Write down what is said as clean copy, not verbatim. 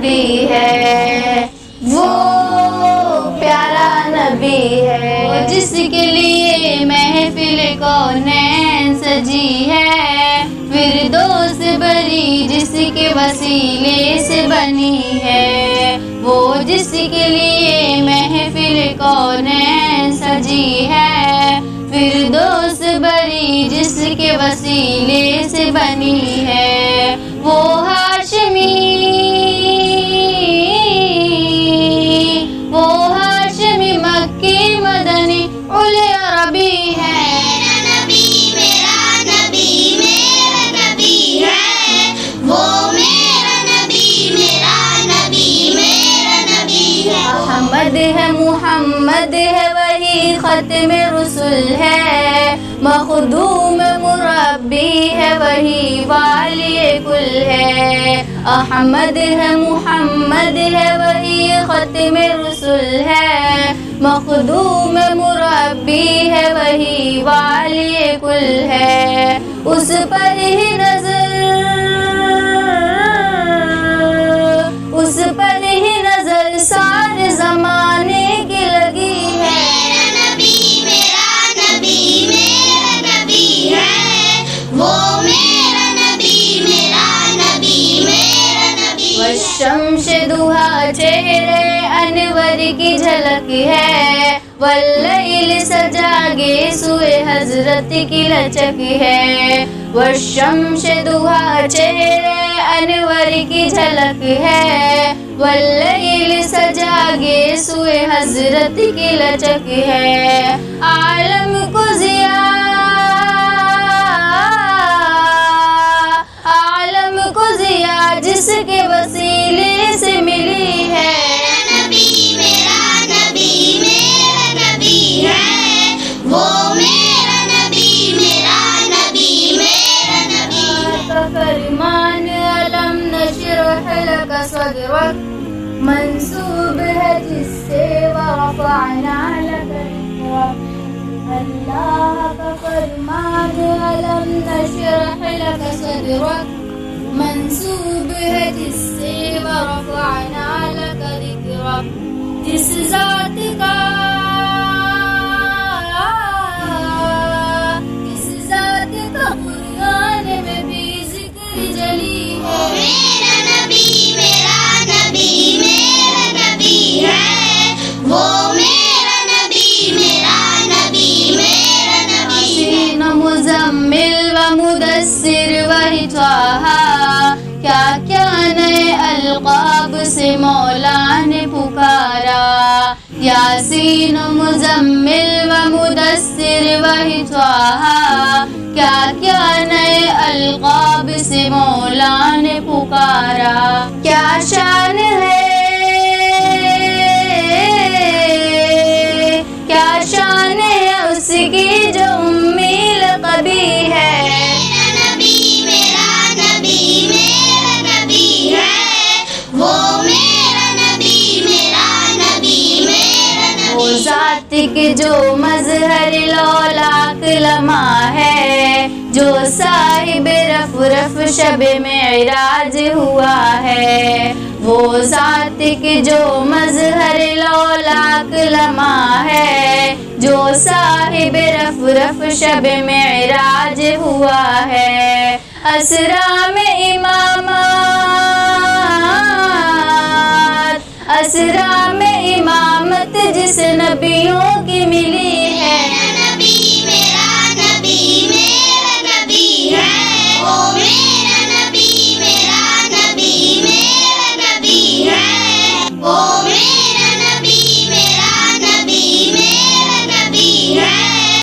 نبی ہے، وہ پیارا نبی ہے، جس کے لیے محفل کونین سجی ہے، فردوس بری جس کے وسیلے سے بنی ہے، وہ جس کے لیے محفل کونین سجی ہے، فردوس بری جس کے وسیلے سے بنی ہے، وہ ہاشمی مکی مدنی اولی عربی ہے، میرا نبی میرا نبی ہے، وہ میرا نبی میرا نبی ہے، احمد ہے محمد ہے وہی ختم رسول ہے، مخدوم مربی ہے وہی والی کل ہے، احمد ہے محمد ہے وہی ختم رسول ہے، مخدوم مربی ہے وہی والی کل ہے، اس پر ہی نظر سارے زمانے کی لگی ہے، میرا نبی میرا نبی ہے، وہ میرا نبی میرا نبی، والشمس دہا چہرے انور کی جھلک ہے، واللیل سجاگے سوئے حضرت کی لچک ہے، والشمس دہا چہرے انور کی جھلک ہے، واللیل سجاگے سوئے حضرت کی لچک ہے، عالم کو ضیا جس کے وسیلے سے ملی ہے، میرا نبی میرا نبی ہے، وہ میرا نبی میرا نبی، کا فرمان علم نشرح لک صدرک منسوب ہے جس سے ورفعنا لک ذکرک، اللہ کا فرمان علم نشرح لک صدرک منسوب ہے جس سے ورفعنا لک ذکرک، جس ذات کا قرآن میں بھی ذکر جلی ہے، میرا نبی میرا نبی ہے، وہ میرا نبی میرا نبی، یاسین مزمل و مدثر وہی طٰہٰ، کیا کیا نئے القاب سے مولا نے پکارا، یاسین مزمل و مدثر وہی طٰہٰ، کیا کیا نئے القاب سے مولا نے پکارا، کیا شان ہے اس کی جو امی لقبی ہے، میرا نبی میرا نبی ہے، وہ میرا نبی میرا وہ ذات کے جو مظہر لولاک لمحہ ہے، جو صاحب رف رف شب معراج ہوا ہے، وہ ذات کے جو مظہر لولاک لمحہ ہے، جو صاحب رف رف شب معراج ہوا ہے، اسرا میں امامت جس نبیوں کی ملی ہے، میرا نبی میرا نبی ہے، وہ میرا نبی میرا نبی ہے، وہ